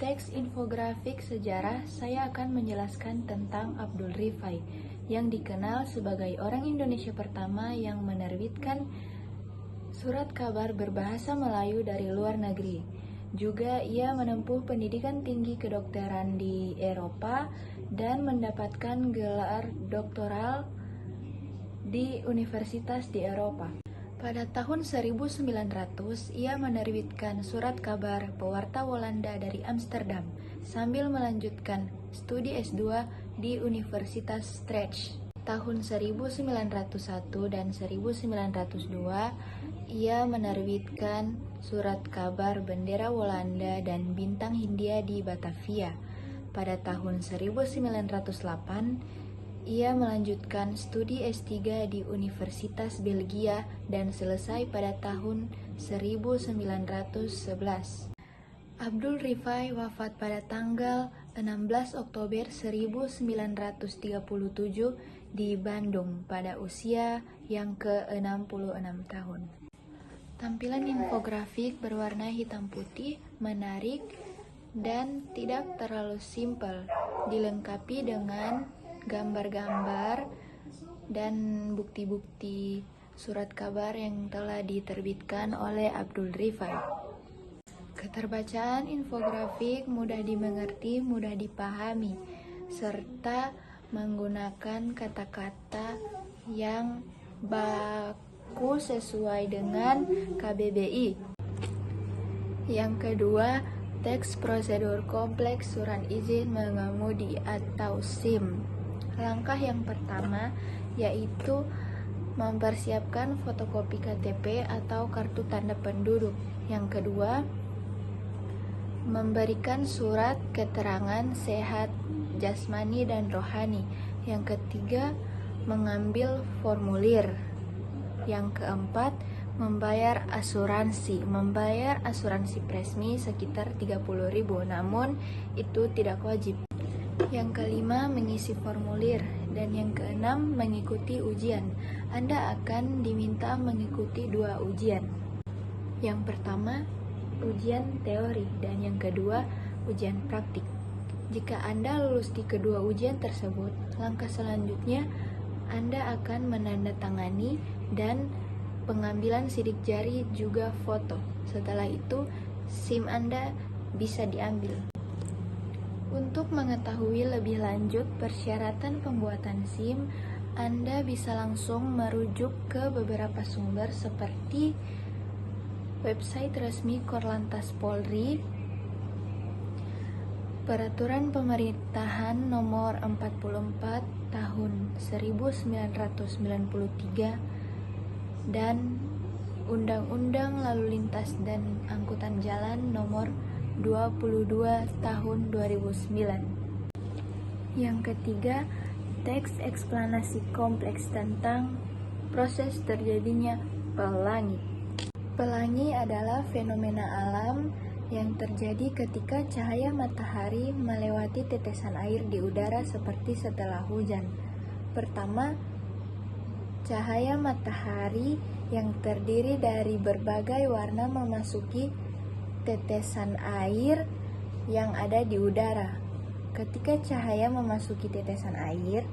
teks infografik sejarah, saya akan menjelaskan tentang Abdul Rifai, yang dikenal sebagai orang Indonesia pertama yang menerbitkan surat kabar berbahasa Melayu dari luar negeri. Juga ia menempuh pendidikan tinggi kedokteran di Eropa dan mendapatkan gelar doktoral di universitas di Eropa. Pada tahun 1900, ia menerbitkan surat kabar pewarta Walanda dari Amsterdam sambil melanjutkan studi S2 di Universitas Utrecht. Tahun 1901 dan 1902, ia menerbitkan surat kabar bendera Walanda dan bintang Hindia di Batavia. Pada tahun 1908, ia melanjutkan studi S3 di Universitas Belgia dan selesai pada tahun 1911. Abdul Rifai wafat pada tanggal 16 Oktober 1937 di Bandung pada usia yang ke-66 tahun. Tampilan infografik berwarna hitam putih, menarik, dan tidak terlalu simpel, dilengkapi dengan gambar-gambar dan bukti-bukti surat kabar yang telah diterbitkan oleh Abdul Rifai. Keterbacaan infografik mudah dimengerti, mudah dipahami, serta menggunakan kata-kata yang baku sesuai dengan KBBI. Yang kedua, teks prosedur kompleks surat izin mengemudi atau SIM. Langkah yang pertama yaitu mempersiapkan fotokopi KTP atau kartu tanda penduduk. Yang kedua, memberikan surat keterangan sehat jasmani dan rohani. Yang ketiga, mengambil formulir. Yang keempat, membayar asuransi resmi sekitar 30.000, namun itu tidak wajib. Yang kelima, mengisi formulir, dan yang keenam, mengikuti ujian. Anda akan diminta mengikuti 2 ujian. Yang pertama, ujian teori, dan yang kedua, ujian praktik. Jika Anda lulus di kedua ujian tersebut, langkah selanjutnya Anda akan menandatangani dan pengambilan sidik jari juga foto. Setelah itu, SIM Anda bisa diambil. Untuk mengetahui lebih lanjut persyaratan pembuatan SIM, Anda bisa langsung merujuk ke beberapa sumber seperti website resmi Korlantas Polri, Peraturan Pemerintahan Nomor 44 Tahun 1993, dan Undang-Undang Lalu Lintas dan Angkutan Jalan Nomor 22 Tahun 2009. Yang ketiga, teks eksplanasi kompleks tentang proses terjadinya pelangi. Pelangi adalah fenomena alam yang terjadi ketika cahaya matahari melewati tetesan air di udara seperti setelah hujan. Pertama, cahaya matahari yang terdiri dari berbagai warna memasuki tetesan air yang ada di udara. Ketika cahaya memasuki tetesan air,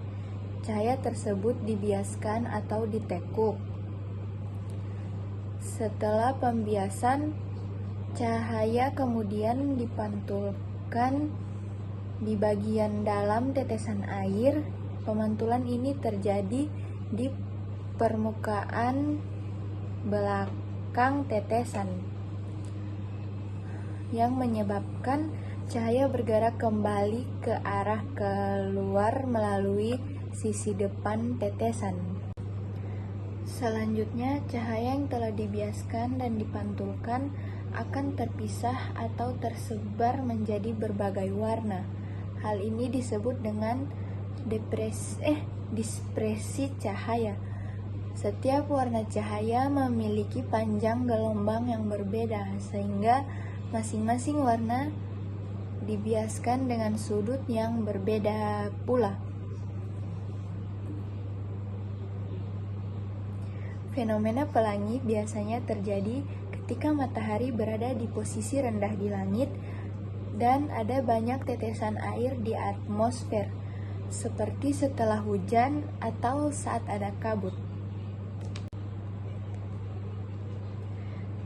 cahaya tersebut dibiaskan atau ditekuk. Setelah pembiasan, cahaya kemudian dipantulkan di bagian dalam tetesan air. Pemantulan ini terjadi di permukaan belakang tetesan, yang menyebabkan cahaya bergerak kembali ke arah keluar melalui sisi depan tetesan. Selanjutnya, cahaya yang telah dibiaskan dan dipantulkan akan terpisah atau tersebar menjadi berbagai warna. Hal ini disebut dengan dispersi cahaya. Setiap warna cahaya memiliki panjang gelombang yang berbeda, sehingga masing-masing warna dibiaskan dengan sudut yang berbeda pula. Fenomena pelangi biasanya terjadi ketika matahari berada di posisi rendah di langit dan ada banyak tetesan air di atmosfer, seperti setelah hujan atau saat ada kabut.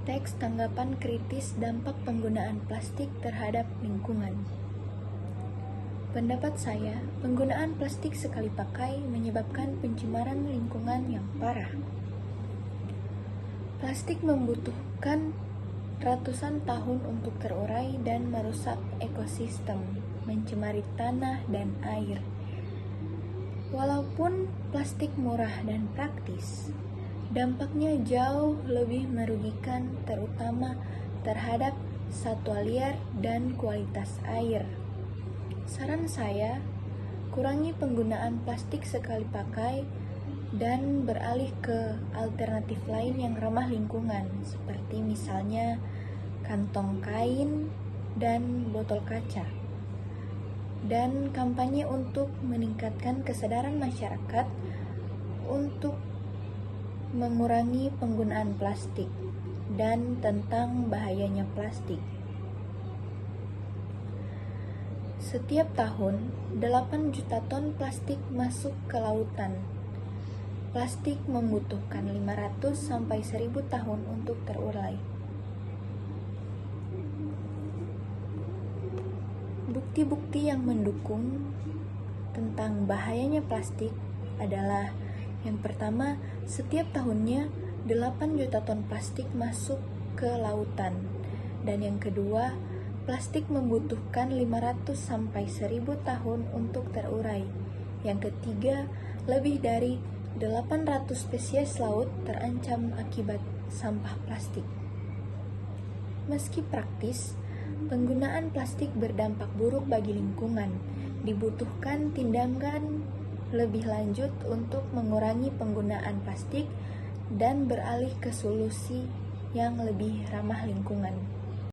Teks tanggapan kritis dampak penggunaan plastik terhadap lingkungan. Pendapat saya, penggunaan plastik sekali pakai menyebabkan pencemaran lingkungan yang parah. Plastik membutuhkan ratusan tahun untuk terurai dan merusak ekosistem, mencemari tanah dan air. Walaupun plastik murah dan praktis, dampaknya jauh lebih merugikan, terutama terhadap satwa liar dan kualitas air. Saran saya, kurangi penggunaan plastik sekali pakai dan beralih ke alternatif lain yang ramah lingkungan, seperti misalnya kantong kain dan botol kaca. Dan kampanye untuk meningkatkan kesadaran masyarakat untuk mengurangi penggunaan plastik dan tentang bahayanya plastik. Setiap tahun, 8 juta ton plastik masuk ke lautan. Plastik membutuhkan 500 sampai 1000 tahun untuk terurai. Bukti-bukti yang mendukung tentang bahayanya plastik adalah: yang pertama, setiap tahunnya 8 juta ton plastik masuk ke lautan. Dan yang kedua, plastik membutuhkan 500 sampai 1000 tahun untuk terurai. Yang ketiga, lebih dari 800 spesies laut terancam akibat sampah plastik. Meski praktis, penggunaan plastik berdampak buruk bagi lingkungan. Dibutuhkan tindakan lebih lanjut untuk mengurangi penggunaan plastik dan beralih ke solusi yang lebih ramah lingkungan.